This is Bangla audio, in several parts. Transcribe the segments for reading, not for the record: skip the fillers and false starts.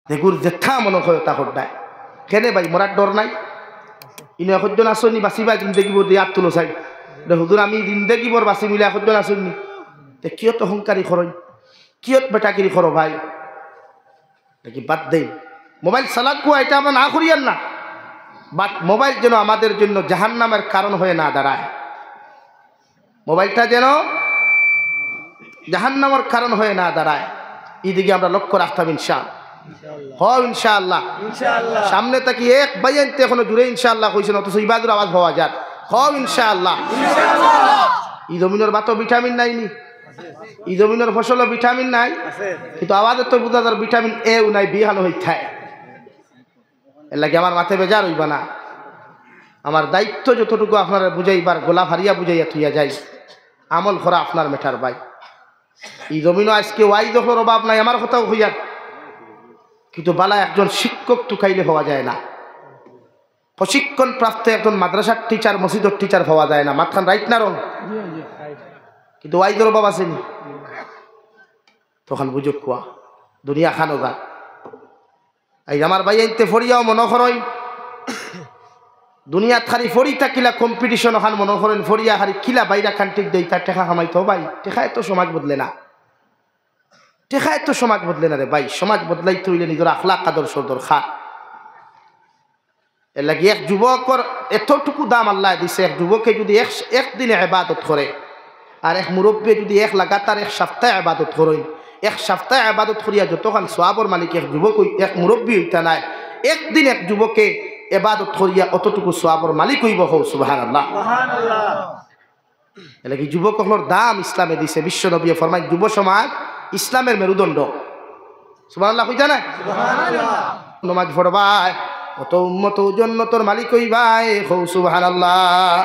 দেগুর জেঠা মনে হয় তা হড্ডায় কেনে ভাই মরার ডর নাই ইনো একজন আসনি বাঁচিবা জিন্দগি বোর দিয়ে তুলো চাই হুজুর আমি জিন্দগি বোর বাঁচি মিলে একজন আসনি তে কিয়ত অহংকারী খরই কিয়ত বেটাকিরি খর ভাই নাকি বাদ দেই মোবাইল চালাকুয়া এটা আমরা না করিয়ান না বাট মোবাইল যেন আমাদের জন্য জাহান্নামের কারণ হয়ে না দাঁড়ায় মোবাইলটা যেন জাহান্নামের কারণ হয়ে না দাঁড়ায় এদিকে আমরা লক্ষ্য রাখতাম ইনশাআল্লাহ সামনে তাকি এক বাইনতে এখনো জুড়ে ইনশাআল্লাহ কইছেন অথচ ইবাদুর আওয়াজ পাওয়া যায় ইনশাআল্লাহ এই জমিনের বাতো ভিটামিন নাই নি এই জমিনের ফসলও ভিটামিন নাই কিন্তু আওয়াজের তো বুঝা যার ভিটামিন এও নাই বিহানো হইথায় এর লাগে আমার মাথায় বেজার হইবা না আমার দায়িত্ব যতটুকু আপনারা বুঝাইবার গোলা হারিয়া বুঝাইয়া থইয়া যাই আমল করা আপনার মেটার ভাই এই জমিনও আজকে ওয়াই দখলের অভাব নাই আমার কথাও হইয়ার কিন্তু বালা একজন শিক্ষক টুকাইলে হওয়া যায় না প্রশিক্ষণ প্রাপ্ত একজন মাদ্রাসার টিচার মসজিদের টিচার হওয়া যায় না মাথান রাইট না রং কিন্তু ওয়াইদের অভাব আসেনি তখন বুঝুক কুয়া দুনিয়া খানো গা এই আমার ভাই আইতে ফরিয়াও মনে করেন দুনিয়া খালি ফরি থাকিলা কম্পিটিশন ওখান মনে করেন ফরিয়া হারি কিলা বাইরা কান্ট্রিক দেই তার টেকা কামাইতো ভাই টেকায় তো সমাজ বদলে না টেকায় তো সমাজ বদলে না রে ভাই সমাজ বদলাই তৈলে নিজের আখলাক আদর্শ দরকার এর লাগে এক যুবকর এতটুকু দাম আল্লাহ দিছে এক যুবকে যদি একদিনে ইবাদত করে আর এক মুরব্বী যদি এক লাগাতার এক সপ্তাহে ইবাদত করেন এক সপ্তাহে ইবাদত করিয়া যতক্ষণ সওয়াবের মালিক এক যুবক এক মুরব্বী হইতা নাই একদিন এক যুবকে ইবাদত করিয়া অতটুকু সওয়াবের মালিক হইব হও সুবহানাল্লাহ সুবহানাল্লাহ এর লাগে যুবকগুলোর দাম ইসলামে দিছে বিশ্ব নবী ফরমায় যুব সমাজ ইসলামের মেরুদণ্ড সুবহানাল্লাহ কইতা না সুবহানাল্লাহ নামাজ পড়বাই অত উম্মত জান্নাতের মালিক হইবাই হও সুবহানাল্লাহ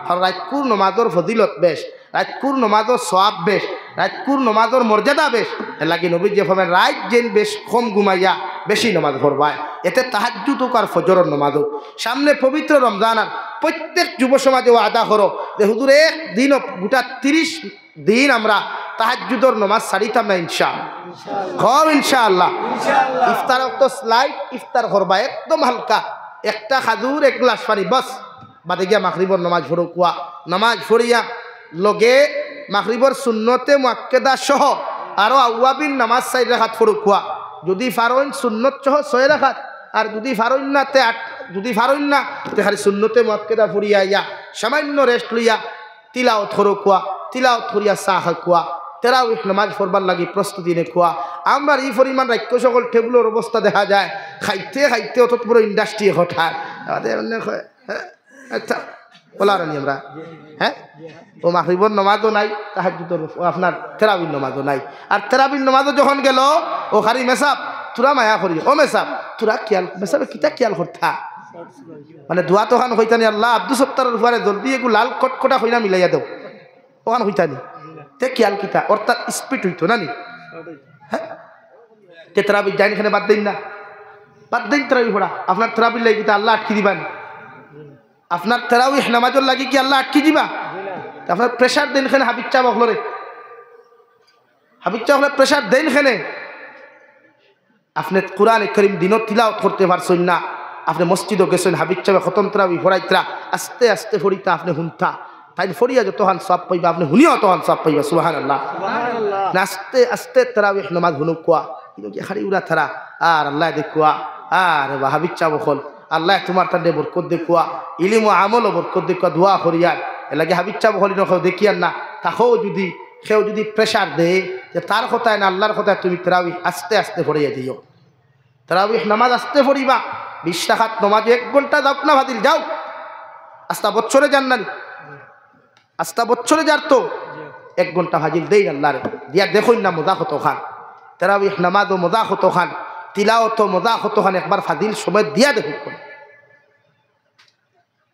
আর রাতকুর নামাজের ফজিলত বেশ রাতকুর নামাজের সওয়াব বেশ রাতকুর নামাজের মর্যাদা বেশ এর লাগি নবী যে ফরমায় রাত যেন বেশ কম ঘুমাইয়া বেশি নামাজ পড়বাই এতে তাহাজ্জুদ আর ফজরের নামাজ সামনে পবিত্র রমজান আর প্রত্যেক যুব সমাজে ওয়াদা করো যে হুজুর এক দিন গোটা 30 দিন আমরা তাহাজ্জুদের নামাজ ছাড়িতাম না ইনশাআল্লাহ ইফতার তো স্লাইড ইফতার করবা একদম হালকা একটা খাজুর এক গ্লাস পানি বাস বাদে গিয়া মাগরিবর নামাজ পড়ো কুয়া নামাজ পড়িয়া লগে মাগরিবর সুন্নতে মুআক্কাদা সহ আরো আওয়াবিন নামাজ 4 রাকাত পড়ো কুয়া যদি ফারইন সুন্নত সহ 6 রাকাত আর যদি ফারইন না তে 8 যদি ফারইন না তে খালি সুন্নতে মুআক্কাদা পড়িয়া ইয়া সামান্য রেস্ট লইয়া তিলাওয়াত করো কুয়া তিলাওয়াত করিয়া সাহ কুয়া তারাউহ নামাজ পড়বার লাগি প্রস্তুতি নে কুয়া আমরা এই পরিমাণ রাক্য সকল টেবিলের অবস্থা দেখা যায় খাইতে খাইতে অত বড় ইন্ডাস্ট্রি হঠাৎ আমাদের অনেক আচ্ছা বলার নি আমরা হ্যাঁ ও মাগরিবর নামাজও নাই তাহাজ্জুদের আপনার তারাবির নামাজও নাই আর তারাবির নামাজও যখন গেল ও খালি মেসাব তুরা মায়া করি ও মেসাব তুরা কিয়াল মেসাবে কিতা কিয়াল করতা মানে দোয়া তো খান হইতানি আল্লাহ আব্দুল সত্তারের উপরে জলদি এগু লাল কটকটা হইনা মিলাইয়া দেও ওখান হইতানি তে কিয়াল কিতা অর্থাৎ স্পিড হইতো না নি হ্যাঁ তে তারাবি যাইন এখানে বাদ দিন না বাদ দিন তারাবি পড়া আপনার তারাবির লাগি কিতা আল্লাহ আটকি দিবান আপনার তারাউহ নামাজের লাগি কি আল্লাহ আটকি দিবা আপনার প্রেসার দেন এখানে হাবিব চা বকলরে হাবিব চা হলে প্রেসার দেন এখানে আপনি কোরআন কারীম দিনত তিলাওয়াত করতে পারছেন না আপনি মসজিদও গেছেন হাবিব চা খতম তারাবি পড়াইতরা আস্তে আস্তে ফরিতা আপনি হুনতা তাই ফরিয়া যতক্ষণ সব পাইবা আপনি হুনিও তখন সব পাইবা সুবহানাল্লাহ সুবহানাল্লাহ আস্তে আস্তে তারাবিহ নামাজ হুনুক কুয়া কিন্তু কি খালি উড়া থারা আর আল্লাহ দেখুয়া আর হাবিব চা বকল আল্লাহ তোমার তান্ডে বরকত দেখুয়া ইলিম ও আমলও বরকত দেখুয়া দোয়া করিয়ার এর লাগে হাবিব চা বকলি নখ দেখিয়ার না তাকেও যদি সেও যদি প্রেশার দেয় যে তার কথায় না আল্লাহর কথায় তুমি তারাবিহ আস্তে আস্তে পড়িয়া দিও তারাবিহ নামাজ আস্তে পড়িবা 20 রাকাত নামাজ 1 ঘন্টা যাও না ভাদিল যাও আস্তা বছরে যান না আস্তা বছরে যার তো 1 ঘন্টা হাজির দেই আল্লাহরে দিয়া দেখুন না মজা কত খান তারাবিহ নামাজও মজা কত খান তিলাওয়াত মজা কত খান একবার ফাদিল সময় দিয়া দেখুন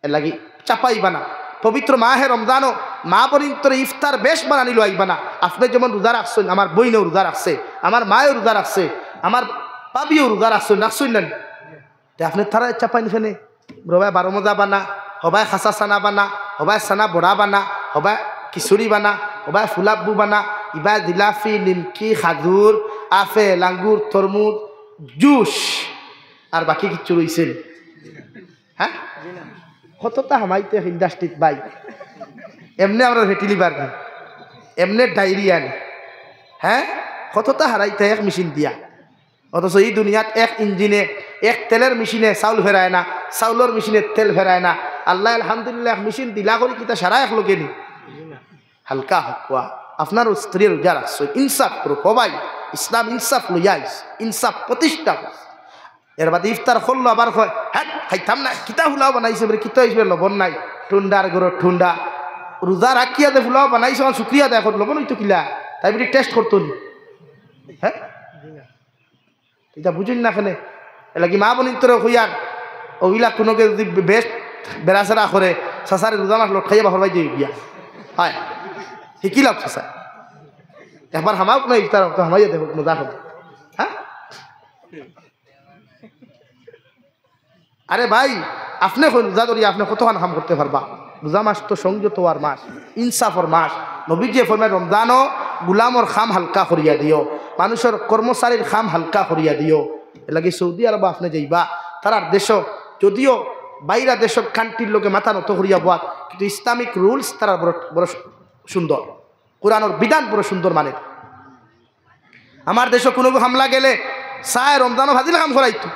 এর লাগি চাপাইবা না পবিত্র মাহে রমজানও মা পরিন্তর ইফতার বেশ বানানি লইবা না আপনি যেমন রোজা রাখছেন আমার বইনেও রোজা রাখছে আমার মায়েও রোজা রাখছে আমার পাবিও রোজা রাখছেন রাখছেন না আপনি তারা চাপাই নিখানে রবাই 12 মজা বানা হবাই খাসা সানা বানা হবাই সানা বড়া বানা হবাই খিচুড়ি বানা হবাই ফুলাব্বু বানা ইবা জিলাফি নিমকি খাজুর আপেল আঙ্গুর তরমুজ জুস আর বাকি কিচ্ছু রইছেন হ্যাঁ কতটা হামাইতে ইন্ডাস্ট্রিত ভাই এমনি আমরা ফেটি লিভার নি এমনি ডায়রিয়া নি হ্যাঁ কতটা হারাইতে এক মেশিন দিয়া অথচ এই দুনিয়াত এক ইঞ্জিনে এক তেলের মেশিনে চাউল ফেরায় না চাউলের মেশিনে তেল ফেরায় না আল্লাহ আলহামদুলিল্লাহ এক মেশিন দিলা করে কিতা সারা এক লোকে নি হালকা হকুয়া আপনার স্ত্রীর রোজা রাখছো ইনসাফ করো কবাই ইসলাম ইনসাফ লইয়াইস ইনসাফ প্রতিষ্ঠা এর বাদে ইফতার করলো আবার কয় হ্যাঁ খাইতাম না কিতা ফুলাও বানাইছে বলে কিতা হিসেবে লবণ নাই ঠুন্ডার গরো ঠুন্ডা রোজা রাখিয়া দে ফুলাও বানাইছে আমার শুক্রিয়া দেয় লবণ হইতো কিলা তাই বলি টেস্ট করতো নি হ্যাঁ এটা বুঝুন না কেন এলা কি মা বোনির তোর হইয়ার ওইলা কোনোকে যদি বেস্ট বেড়াচেরা করে চাচারে রোজা মাছ লট খাইয়া বাহর বাই দিয়ে গিয়া হয় শিকি লাভ চাচা একবার হামাও কোনো ইফতার হামাইয়া দেখো মজা হবে হ্যাঁ আরে ভাই আপনি রোজা ধরিয়া আপনি কতক্ষণ কাম করতে পারবা রোজা মাস তো সংযত আর মাস ইনসাফর মাস নবীজি ফরমায় রমজানও গুলামর খাম হালকা করিয়া দিও মানুষের কর্মচারীর খাম হালকা করিয়া দিও এলাকি সৌদি আরব আপনি যাইবা তার দেশ যদিও বাইরা দেশের কান্ট্রির লোকে মাথা নত করিয়া বাদ কিন্তু ইসলামিক রুলস তারা বড় বড় সুন্দর কোরআনের বিধান বড় সুন্দর মানে আমার দেশে কোনো হামলা গেলে চায় রমজানও ভাজিলে কাম করাইতো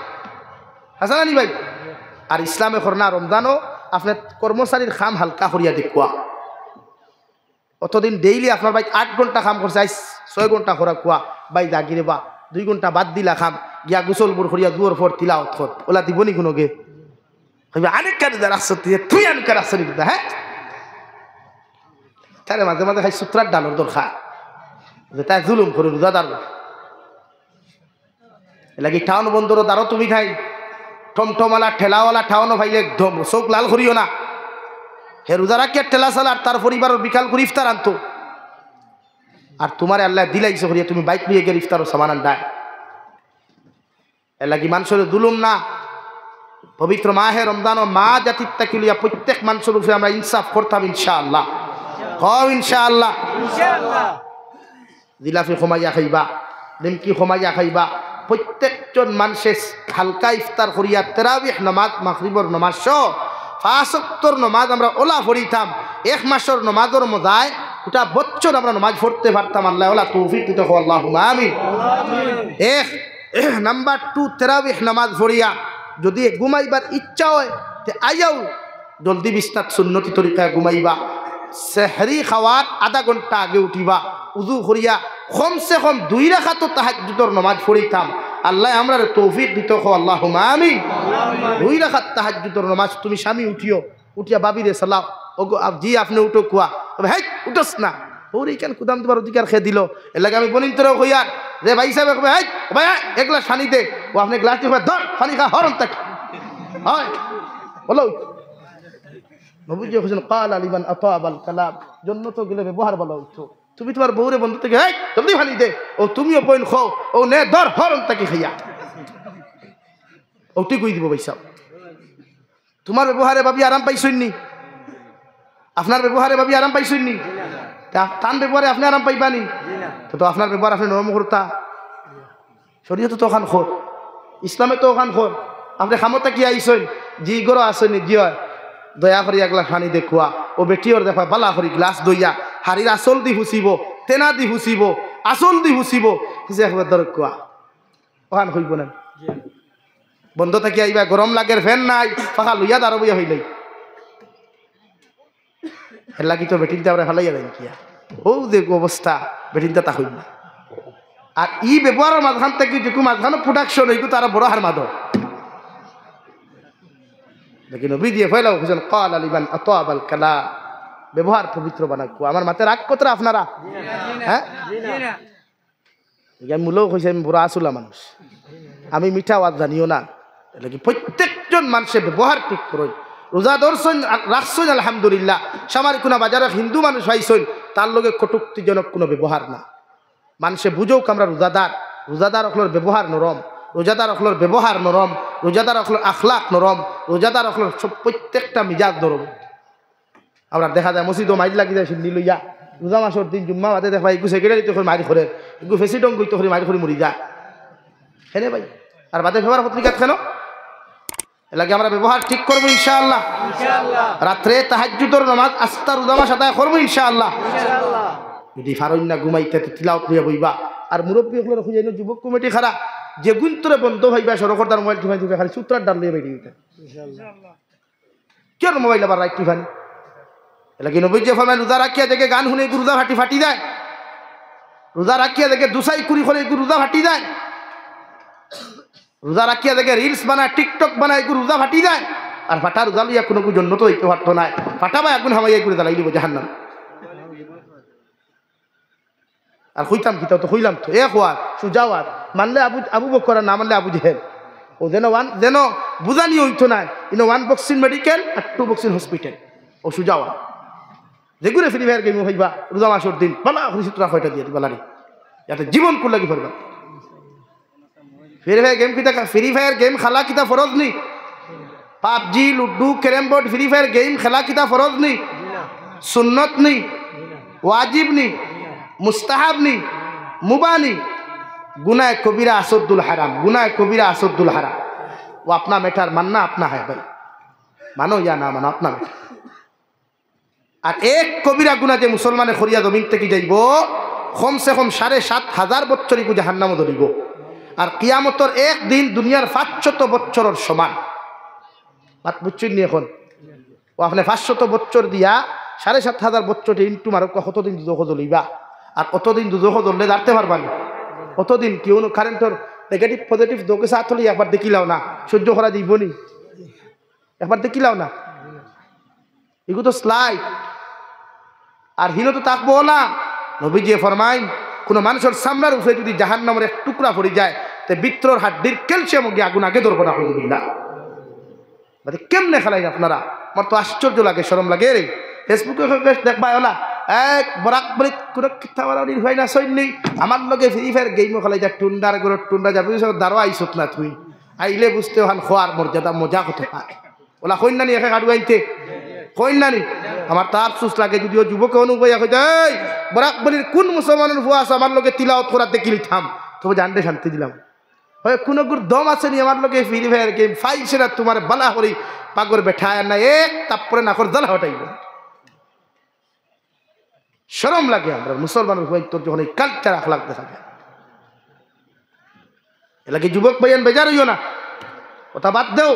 হাসান আনি ভাই আর ইসলামে করনা রমজানও আপনার কর্মচারীর খাম হালকা করিয়া দেখুয়া অতদিন ডেইলি আপনার ভাই 8 ঘন্টা কাম করছে 6 ঘন্টা করা কুয়া ভাই জাগিরে বা 2 ঘন্টা বাদ দিলা খাম গিয়া গোসল বোর করিয়া দুয়ার ফর তিলাওয়াত কর ওলা দিবনি কোনো গে কইবে আরেক কারে রাখছ তুই আন কারে রাখছ দিদা হ্যাঁ তারে মাঝে মাঝে খাই সূত্রার ডালর দরকার যে তাই জুলুম করে রোজাদার এলাকি টাউন বন্দর দ্বারও তুমি খাই টমটমালা ঠেলাওয়ালা ঠাউনো ভাইলে একদম চোখ লাল করিও না হে রোজা রাখিয়া ঠেলা চালা আর তার পরিবারের বিকাল করে ইফতার আনতো আর তোমার আল্লাহ দিলাইছে করিয়া তুমি বাইক নিয়ে গেলে ইফতারও সামান আনডায় এলাকি মানুষের জুলুম না পবিত্র মাহে রমজান ও মা জাতির তাকিলিয়া প্রত্যেক মানুষের উপরে আমরা ইনসাফ করতাম ইনশাআল্লাহ কও ইনশাআল্লাহ জিলাফি খমাইয়া খাইবা নিমকি খমাইয়া খাইবা প্রত্যেকজন মানুষের হালকা ইফতার করিয়া তারাবিহ নামাজ মাগরিবর নামাজ সহ 5 ওয়াক্তের নামাজ আমরা ওলা পড়িতাম 1 মাসের নামাজের মজায় গোটা বছর আমরা নামাজ পড়তে পারতাম আল্লাহ ওলা তৌফিক দিতে হো আল্লাহুম্মা আমিন নাম্বার 2 তারাবিহ নামাজ পড়িয়া যদি ঘুমাইবার ইচ্ছা হয় তে আইয়াও জলদি বিছনাত সুন্নতি তরিকায় ঘুমাইবা সেহরি খাওয়ার আধা ঘন্টা আগে উঠিবা উজু করিয়া কমসে কম 2 রাকাত তাহাজ্জুদের নামাজ পড়িতাম আল্লাহ আমরা তৌফিক দিতে হো আল্লাহুম্মা আমিন 2 রাকাত তাহাজ্জুদের নামাজ তুমি স্বামী উঠিয়া বাবিরে সালাও ওগো জি আপনি উঠো কুয়া তবে হেই উঠোস না ওরে কেন কুদাম তোমার অধিকার খেয়ে দিল এর লাগে আমি বনিন তোরা কইয়ার রে ভাই সাহেব কবে হেই ভাই এক গ্লাস পানি দে ও আপনি গ্লাসটি ধর পানি খা হরম তাক হয় বলো নবীজি হোসেন কাল আলিমান আতাবাল কালাম জন্নত গেলে ব্যবহার ভালো হইতো তুমি তোমার বউরে বন্ধু থেকে হেই জলদি পানি দে ও তুমিও বইন খাও ও নে ধর হরম তাকে খাইয়া ওটি কই দিব ভাই সাহেব তোমার ব্যবহারে ভাবি আরাম পাইছইনি আপনার ব্যবহারে ভাবি আরাম পাইছইনি তান ব্যবহারে আপনি আরাম পাইবানি তো আপনার ব্যবহার আপনি নরম করতা শরীয়তে তো ওখান খোর ইসলামে তো ওখান খোর আপনি খামতা কি আইসইন জি গরো আসেনি জি হয় দয়া করি এক গ্লাস পানি দেখুয়া ও বেটিওর দেখা বালা করি গ্লাস দইয়া হাড়ির আসল দি হুসিব তেনা দি হুসিব আসল দি হুসিব কিছু একবার দরক কুয়া ওখান হইব না বন্ধ থাকি আইবা গরম লাগের ফ্যান নাই ফাঁকা লইয়া দাঁড়ো বইয়া হইলাই এর লাগি তো বেটিনটা আমরা ভালাইয়া দেন কিয়া ও যে অবস্থা বেটিনটা তা হইল আর ই ব্যবহারের মাঝখান থেকে যেটুকু মাঝখানে প্রোডাকশন হইতো তারা বড় হার মাধব দেখি নবী দিয়ে ফেলাও হুসেন কাল আলিবান আতাবাল কালা ব্যবহার পবিত্র বানাকো আমার মাথায় রাগ কতরা আপনারা হ্যাঁ মূলও কইছে আমি বুড়া আসুলা মানুষ আমি মিঠা আওয়াজ জানিও না লাগি প্রত্যেকজন মানুষের ব্যবহার ঠিক করই রোজা ধরছেন রাখছেন আলহামদুলিল্লাহ সামারি কোনো বাজারে হিন্দু মানুষ পাইছেন তার লগে কটুক্তিজনক কোনো ব্যবহার না মানুষে বুঝোক আমরা রোজাদার অখলোর ব্যবহার নরম রোজাদার অখলোর ব্যবহার নরম রোজাদার অখলোর আখলাক নরম রোজাদার অখলোর সব প্রত্যেকটা মিজাজ নরম আমরা দেখা যায় মসজিদও মাইজ লাগি যায় সিন্দি লইয়া রোজা মাসের দিন জুম্মা বাদে দেখা এগু সেক্রেটারি তো মারি করে এগু ফেসিডং গই তো মারি করে মরি যায় হেনে ভাই আর বাদে পেপার পত্রিকা কেন এলাকে আমরা ব্যবহার ঠিক করবো ইনশাআল্লাহ। রাত্রে তাহাজ্জুদের নামাজ আস্তার উদামাস আদায় করবো ইনশাআল্লাহ। যদি ফারুন না ঘুমাইতে তিলাওয়াত হইয়া বইবা আর মুরব্বী হলে খুঁজে যুবক কমিটি খারা যে গুন্তরে বন্ধ ভাইবা সরকার মোবাইল টিফাই ঢুকে খালি সূত্রার ডাল দিয়ে বেরিয়ে দিতে কেন মোবাইল আবার রাইট টিফানি এলাকি নবী যে ফরমায় রোজা রাখিয়া দেখে গান শুনে রোজা ফাটি যায়, রোজা রাখিয়া দেখে দুসাই কুড়ি করে রোজা ফাটি যায়, রোজা রাখিয়া দেখে রিলস বানায় টিকটক বানায় রোজা ফাটি যায়। আর ফাটা রোজা লইয়া কোনো জন্য তো হইতে পারতো না, ফাটাবা এখন হামাইয়া করে জ্বালাই দিব জাহান্নাম। আর হইতাম কি তো হইলাম তো এ হওয়ার সুজাওয়ার মানলে আবু বকর না মানলে আবু জেহেল। ও যেন বুঝানি হইতো না ওয়ান বক্সিং মেডিকেল আর 2 বক্সিং হসপিটাল। ও সুজাওয়ার যেগুলো ফ্রি ফায়ার গেম হইবা রোজা মাসের দিন বালা চিত্রা হয়টা দিয়ে দিবা লারি যাতে জীবন কুল লাগি ফেলবা। ফ্রি ফায়ার গেম কিতা ফ্রি ফায়ার গেম খেলা কিতা ফরজ নি? PUBG ludo carrom board free fire game খেলা কিতা ফরজ নি? সুন্নত নি? ওয়াজিব নি? মুস্তাহাব নি? মুবাহ নি? गुनाह कबीरा असद्दुल हराम, गुनाह कबीरा असद्दुल हराम। वो अपना मैटर मानना अपना है भाई, मानो या ना मानो अपना मैटर। और एक कबीरा गुनाह जे मुसलमाने खरिया जमीन থেকে যাইব কম সে কম ৭,৫০০ বছর ইকু জাহান্নামে ধরিব। আর কিয়ামতের এক দিন দুনিয়ার ৫০০ বছরের সমান। বাত বুঝছেন নি এখন? ও আপনি ৫০০ বছর দিয়া ৭,৫০০ বছর ইনটু মারো কতদিন দুজখ জ্বলিবা। আর কতদিন দুজখ জ্বললে দাঁড়তে পারবা না কতদিন কেউ কারেন্টর নেগেটিভ পজিটিভ দোকে সাথ হলে একবার দেখিলাও না সহ্য করা যাইব নি? একবার দেখিলাও না এগুলো তো স্লাইড। আর হিলো তো থাকবো না। নবীজি ফরমাইন কোনো মানুষের সামনার উপরে যদি জাহান্নামের এক টুকরা পড়ে যায় তে বিত্রর হাড্ডির ক্যালসিয়াম গিয়ে আগুন আগে ধরবো না আলহামদুলিল্লাহ। মানে কেমনে খেলাই আপনারা? আমার তো আশ্চর্য লাগে, শরম লাগে রে। ফেসবুকে দেখবা ওলা এক বরাক বলি কোনো কিতা বাড়ানির হয় না সৈন্যি আমার লগে ফ্রি ফায়ার গেমও খেলাই যা টুন্ডার করে টুন্ডা যাবি দাঁড়ো আইসত না তুই আইলে বুঝতে হান খোয়ার মর্যাদা মজা হতে পারে। ওলা কইন নানি একে কাটু আইতে কইন নানি আমার তো আফসোস লাগে যদিও যুবক অনুভব হয়ে যায় বরাক বলির কোন মুসলমানের ভুয়া আছে আমার লগে তিলাওয়াত করার দেখিলি থাম তবে জানতে শান্তি দিলাম। হয় কোনো গুর দম আছে নি আমার লগে ফ্রি ফায়ার গেম ফাইছে না তোমার বালা করি পাগর বেঠায় না এক তারপরে না করে জ্বালা হটাইব। শরম লাগে আমরা মুসলমানের তোর যখন এই কালচার আখলাক দেখা যায়। এলাকি যুবক ভাইয়ান বেজার হইও না, কথা বাদ দেও,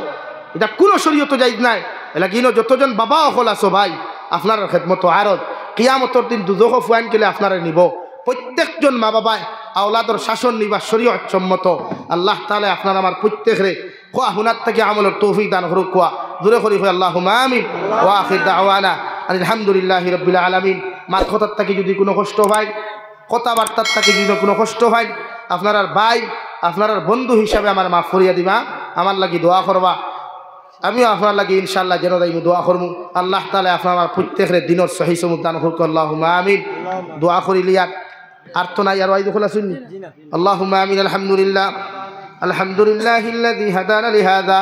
এটা কোনো শরীয়ত যাইজ নাই। এলাকি যতজন বাবা অকল আছো ভাই আপনার খেদমত আরত কিয়ামতর দিন দুজখ ফুয়াইন গেলে আপনারা নিব। প্রত্যেকজন মা বাবায় আওলাদর শাসন নিবা শরীয়ত সম্মত। আল্লাহ তাআলা আপনার আমার প্রত্যেকরে কোয়া হুনার থেকে আমলের তৌফিক দান করুক। কোয়া দূরে করি হই আল্লাহুম্মা আমিন ওয়া আখির দাওয়ানা আলহামদুলিল্লাহি রাব্বিল আলামিন। মাত কথার থেকে যদি কোনো কষ্ট হয়, কথাবার্তার থেকে যদি কোনো কষ্ট হয়, আপনার আর ভাই আপনার আর বন্ধু হিসাবে আমার মাফ করিয়া দিবা, আমার লাগি দোয়া করবা। আমিও আপনার লাগি ইনশাআল্লাহ যেন দাইমু দোয়া করবো। আল্লাহ তাআলা আপনার আমার প্রত্যেকের দিনের সহি সমুদান করুক। আল্লাহুম্মা আমিন। দোয়া করিলিয়া আর তো নাই আর ওই দখলা শুননি। আল্লাহুম্মা আমিন। আলহামদুলিল্লাহ আলহামদুলিল্লাহিল্লাযী হাদানা লিহাযা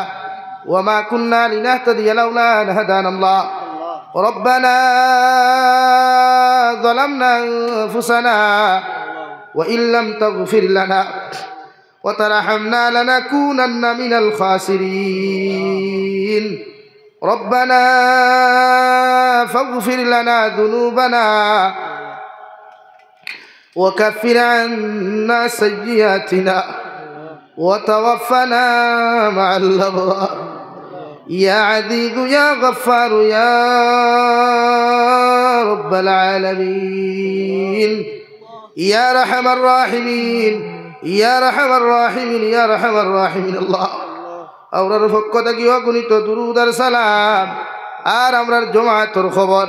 ওয়া মা কুন্না লিনাহতাদিয়া লাউলা আন হাদানাল্লাহ। ربنا ظلمنا أنفسنا وإن لم تغفر لنا وترحمنا لنكونن من الخاسرين. ربنا فاغفر لنا ذنوبنا وكفر عنا سيئاتنا وتوفنا مع الأبرار. يا عزيز يا غفار يا رب العالمين يا رحم الراحمين يا رحم الراحمين يا رحم الراحمين الله. আমরার পক্ষ থেকে অগণিত দুরূদ আর সালাম আর আমরার জমাতের খবর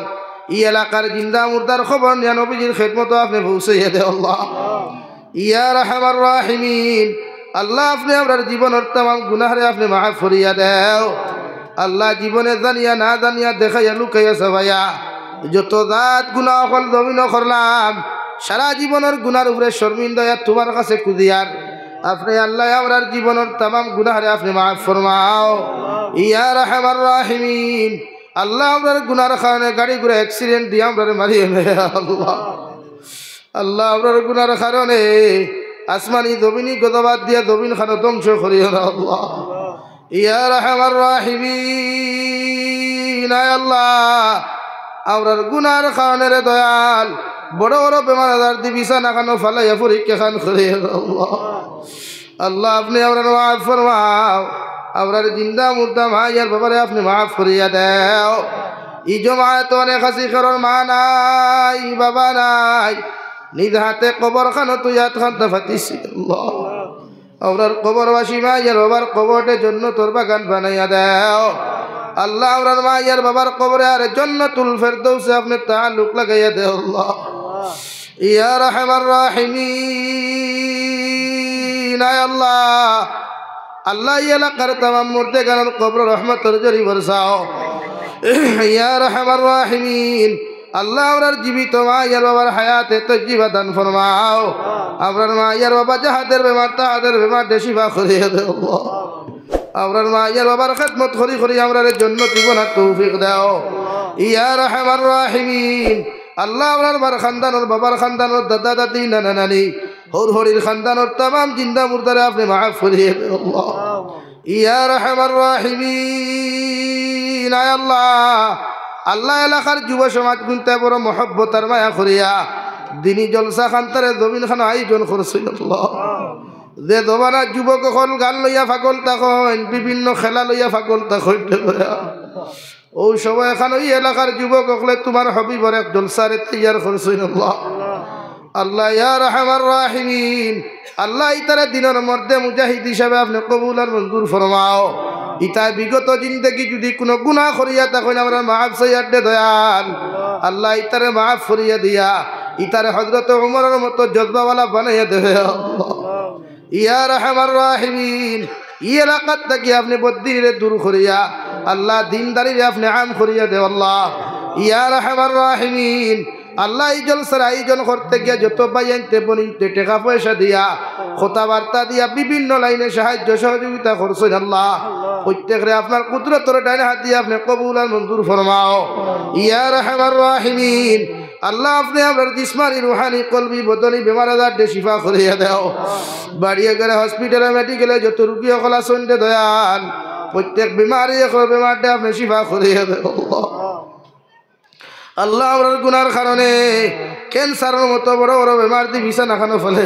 এই এলাকার জিন্দা মুর্দার খবর নিয়ে নবীজির খেদমত আপনি পৌঁছাইয়া দে আল্লাহ। ইয়া রাহমার রাহিমিন আল্লাহ আপনি আমরার জীবনের तमाम গুনাহরে আপনি মাফ করিয়া দাও আল্লাহ। জীবনে জানিয়া না জানিয়া দেখাইয়া লুকাইয়া সবাইয়া যত জাত গুনাহ হল জমিন করলাম সারা জীবনের গুনার উপরে শর্মিন্দা তোমার কাছে কুদিয়ার আপনি আল্লাহ আমরার জীবনের तमाम গুনাহরে আপনি মাফ ফরমাও। ইয়া রাহমার রাহিমিন আল্লাহ আমরার গুনার কারণে গাড়ি ঘোড়া অ্যাক্সিডেন্ট দিয়ে আমরার মারিয়ে আল্লাহ আল্লাহ আমরার গুনার কারণে আসমানি জমিনি গদবাদ দিয়া জমিন খানো ধ্বংস করিও না আল্লাহ ইয়া রাহমার রাহিমিন আয় আল্লাহ আমরার গুনার খানের দয়াল বড় বড় বেমার আজার দি বিছানা খানো ফালাইয়া পরীক্ষা খান করিও না আল্লাহ আল্লাহ আপনি আমরা মাফ ফরমাও আমরার জিন্দা মুর্দা ভাইয়ার ব্যাপারে আপনি মাফ করিয়া দেও ই জমায়েত অনেক হাসি করার মা নাই বাবা নাই নিজ হাতে কবর খানো তুই হাত খানতে ফাতিস আল্লাহ আমরার কবরবাসী মাইয়ার বাবার কবরের জন্য তোর বাগান বানাইয়া দেও আল্লাহ আমরার মাইয়ার বাবার কবরে আর জান্নাতুল ফেরদৌসে আপনি তাআল্লুক লাগাইয়া দেও আল্লাহ ইয়া রাহমার রাহিমিন আয় আল্লাহ আল্লাহ এই এলাকার তামাম মুর্দেগানের কবর রহমতের জরি বরসাও ইয়া রাহমার রাহিমিন আল্লাহ আমরার জীবিত মাইয়ার বাবার হায়াতে তজ্জিবা দান ফরমাও আমরার মাইয়ার বাবা যাহাদের বেমার তাহাদের বেমার শিফা করিয়া দেও আল্লাহ আমরার মাইয়ার বাবার খেদমত করি করি আমরার জান্নাত জীবনের তৌফিক দাও ইয়া রাহমার রাহিমিন আল্লাহ আমরার বার খানদানোর বাবার খানদানোর দাদা দাদি নানা নানি হর হরির খানদানোর তামাম জিন্দা মুর্দারে আপনি মাফ করিয়ে দেও আল্লাহ ইয়া রাহমার রাহিমিন আয় আল্লাহ আল্লাহ এলাকার যুব সমাজ গুনতে বড় মহব্বত আর মায়া করিয়া দিনী জলসা খান্তারে জমিন খান আয়োজন করছিল আল্লাহ যে জমানার যুবক হল গান লইয়া ফাগল তখন বিভিন্ন খেলা লইয়া ফাগল তখন ও সময় এখন ওই এলাকার যুবক হলে তোমার হবিবর এক জলসারে তৈয়ার করছিল আল্লাহ আল্লাহ ইয়া রাহমার রাহিমিন আল্লাহ ইতারে দিনের মধ্যে মুজাহিদ হিসাবে আপনি কবুল আর মঞ্জুর ফরমাও ইতা বিগত জিন্দগি যদি কোনো গুনাহ করিয়া তখন আমরা মাফ চাইয়া দে দয়াল আল্লাহ ইতারে মাফ করিয়া দিয়া ইতারে হযরত ওমরের মতো জজবাওয়ালা বানাইয়া দেবে আল্লাহ ইয়া রাহমার রাহিমিন এই এলাকার থেকে আপনি বদ্দিরে দূর করিয়া আল্লাহ দিনদারিরে আপনি আম করিয়া দে আল্লাহ ইয়া রাহমার রাহিমিন আল্লাহ এই জলসার আয়োজন করতে গিয়ে যত বাইনতে বনিতে টাকা পয়সা দিয়া কথাবার্তা দিয়া বিভিন্ন লাইনে সাহায্য সহযোগিতা করছেন আল্লাহ প্রত্যেকরে আপনার কুদরতের ডাইনে হাত দিয়ে আপনি কবুল আর মঞ্জুর ফরমাও ইয়া রাহমার রাহিমিন আল্লাহ আপনি আমার জিসমানি রুহানি কলবি বদনি বেমার আজার দে শিফা করিয়া দাও বাড়িয়ে গেলে হসপিটালে মেডিকেলে যত রুগী সকল আছেন দে দয়াল প্রত্যেক বেমারি বেমারটা আপনি শিফা করিয়া দাও আল্লাহ আমার গুনার কারণে ক্যান্সারের মতো বড় বড় বেমার দি বিছানা খানো ফেলে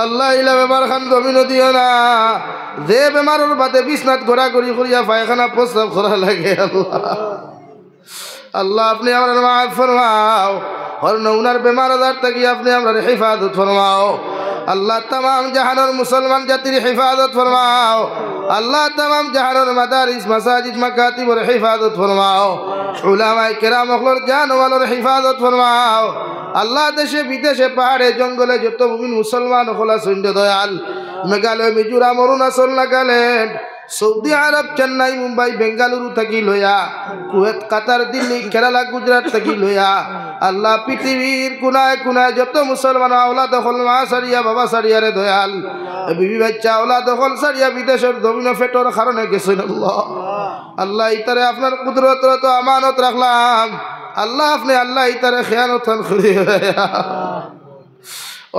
আল্লাহ ইলা বেমার খান জমিন দিও না যে বেমারের বাদে বিছনাত ঘোরাঘুরি করিয়া পায়খানা প্রস্রাব করা লাগে আল্লাহ আল্লাহ আপনি আমার মাফ ফরমাও और नौनार बेमार आजार तक अपने हमारे हिफाजत फरमाओ। अल्लाह तमाम जहानर मुसलमान जातिर हिफाजत फरमाओ। अल्लाह तमाम जहानर मदारिस मसाजिद मकातिब और हिफाजत फरमाओ। उलमाए किराम अखलर जान वालों हिफाजत फरमाओ। अल्लाह देशे विदेशे पहाड़े जंगले जो तो मुमिन मुसलमान खोला सुंदर दयाल मेघालय मिजोराम अरुणाचल नागालैंड सऊदी आरब चेन्नई मुंबई बेंगालुरु थकी लोया कुवैत कतर दिल्ली केरला गुजरात थकी लोया अल्लाह पृथिवीर कुनाय कुनाय जो तो मुसलमान औलाद दखल माँ सरिया बाबा सरिया रे दयाल बीबी बच्चा औलाद दखल सरिया विदेशर जमीन फेटर कारण गेছেন अल्लाह अल्लाह इतरे अपना कुदरत तो अमानत रखलाम अल्लाह अपने अल्लाह इतरे खयानत करे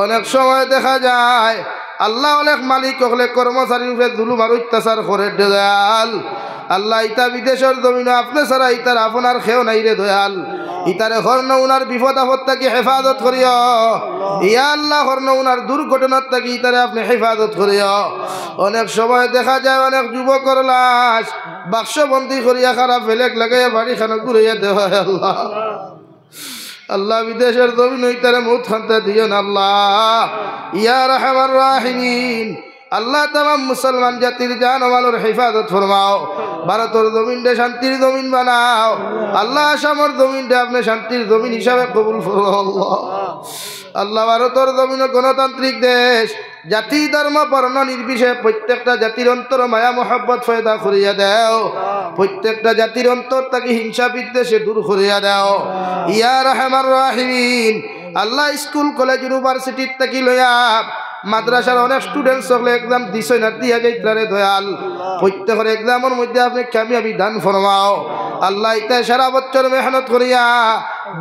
অনেক সময় দেখা যায় আল্লাহ অনেক মালিক হলে কর্মচারীর উপরে জুলুম আর অত্যাচার করে দয়াল আল্লাহ ইতা বিদেশের জমিনে আপনি ছাড়া ইতার আপনার খেও নাই রে দয়াল ইতারে হর্ণ উনার বিপদ আপদ থেকে হেফাজত করিও ইয়া আল্লাহ হর্ণ উনার দুর্ঘটনার থেকে ইতারে আপনি হেফাজত করিও অনেক সময় দেখা যায় অনেক যুবকর লাশ বাক্সবন্দি করিয়া খারাপ ফেলেক লাগাইয়া বাড়ি খানা ঘুরাইয়া দেওয়া হয় আল্লাহ अल्लाह विदेशर जमीन इतरे मौत खानते दियो न अल्लाह या रहमान राहिमीन अल्लाह तमाम मुसलमान जातिर जान वालों हिफाजत फरमाओ भारतर जमीन दे शांतिर जमीन बनाओ अल्लाह आसामर जमीन दे अपने शांतिर जमीन हिसाबे कबूल फरमाओ अल्लाह भारतर जमीन गणतांत्रिक देश जाति धर्म वर्ण निर्विशेषे प्रत्येकटा जातिर अंतर माया मोहब्बत पैदा करिया दाओ प्रत्येकटा जातिर अंतर ताकि हिंसा विद्वेषे दूर करिया दाओ या रहमान राहिमीन अल्लाह स्कूल कॉलेज यूनिवर्सिटी तकी लया মাদ্রাসার অনেক স্টুডেন্ট সকলে एग्जाम দিছে না দিয়া যাইতারে দয়াল প্রত্যেকের एग्जामর মধ্যে আপনি কামিয়াবি দান ফরমাও আল্লাহ ইতা সারা বছর মেহনত করিয়া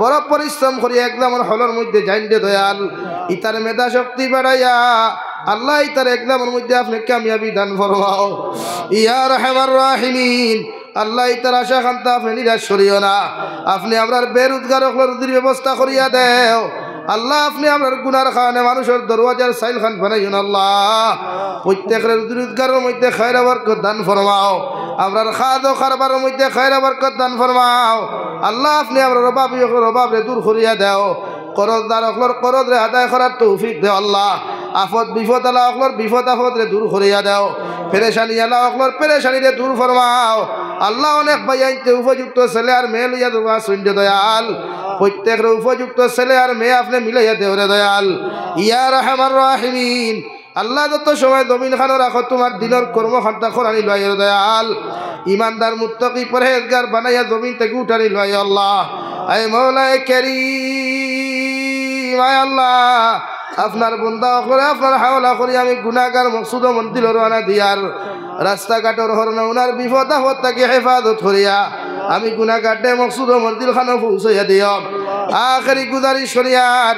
বড় পরিশ্রম করিয়া একদমর হলর মধ্যে জাইন্ডে দয়াল ইতার মেধা শক্তি বাড়াইয়া আল্লাহ ইতার একদমর মধ্যে আপনি কামিয়াবি দান ফরমাও ইয়া রাহমার রাহিমিন। আল্লাহ ইতার আশা খান্তা আপনি নিরাশ করিও না। আপনি আপনার বেরোজগার রুজির ব্যবস্থা করিয়া দেও আল্লাহ। আপনি আপনার গুনার কারণে মানুষের দরওয়াজার সাইল খান বানাইন আল্লাহ। প্রত্যেকের রোজগারের মধ্যে খায়রা বরকত দান ফরমাও। আপনার খাদো খারবারের মধ্যে খায়রা বরকত দান ফরমাও আল্লাহ। আপনি আপনার রবাবরে দূর করিয়া দেও। করজদার অকলর করজ রে আদায় করার তৌফিক দেও আল্লাহ। আফত বিপদ আলা অকলর বিপদ আফত রে দূর করিয়া দেও। পেরেশানি আলা অকলর পেরেশানি রে দূর ফরমাও আল্লাহ। অনেক ভাই আইতে উপযুক্ত ছেলে আর মেয়ে লইয়া দেওয়া শুনতে দয়াল। প্রত্যেকের উপযুক্ত ছেলে আর মেয়ে আপনি মিলাইয়া দেও রে দয়াল ইয়া রাহমার রাহিমিন। আল্লাহ যত সময় জমিন খানো রাখো তোমার দিনের কর্মখান্তা খরানি লয় দয়াল। ইমানদার মুত্তাকি পরহেজগার বানাইয়া জমিন থেকে উঠানি লয় আল্লাহ। আয় মওলায়ে কারীম আয় আল্লাহ আপনার বন্দা করে আপনার হাওলা করি আমি গুনাহগার মকসুদ মন্দির রানা দিয়ার রাস্তাঘাটর হরনা ওনার বিপদ আপদ তাকে হেফাজত করিয়া আমি গুনাহগারটে মকসুদ মন্দির খানো পৌঁছাইয়া দিও। আখেরি গুজারিশ করিয়ার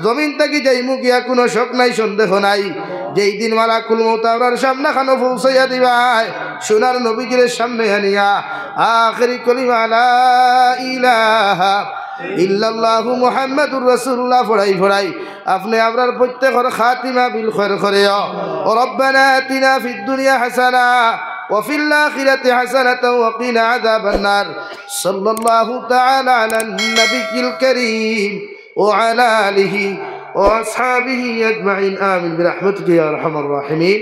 জমিন থেকে যাই মুখিয়া কোনো শোক নাই সন্দেহ নাই। যেই দিন মালাকুল মউত আমরার সামনে খানো পৌঁছাইয়া দিবাই সোনার নবীজির সামনে আনিয়া আখেরি কলিমা লা ইলাহা ইল্লাল্লাহু মুহাম্মাদুর রাসূলুল্লাহ ফড়াই আপনি আমরার প্রত্যেকের খাতিমা বিল খৈর করিও। রব্বানা আতিনা ফিদ দুনিয়া হাসানা ওয়া ফিল আখিরাতি হাসানাতাও ওয়া কিনা আযাবান নার। সাল্লাল্লাহু তাআলা আলান নাবিয়্যিল কারীম ওয়া আলা আলিহি ওয়া আসহাবিহি আজমাইন আমিন বিরহমাতিকা ইয়া আরহামার রাহিমিন।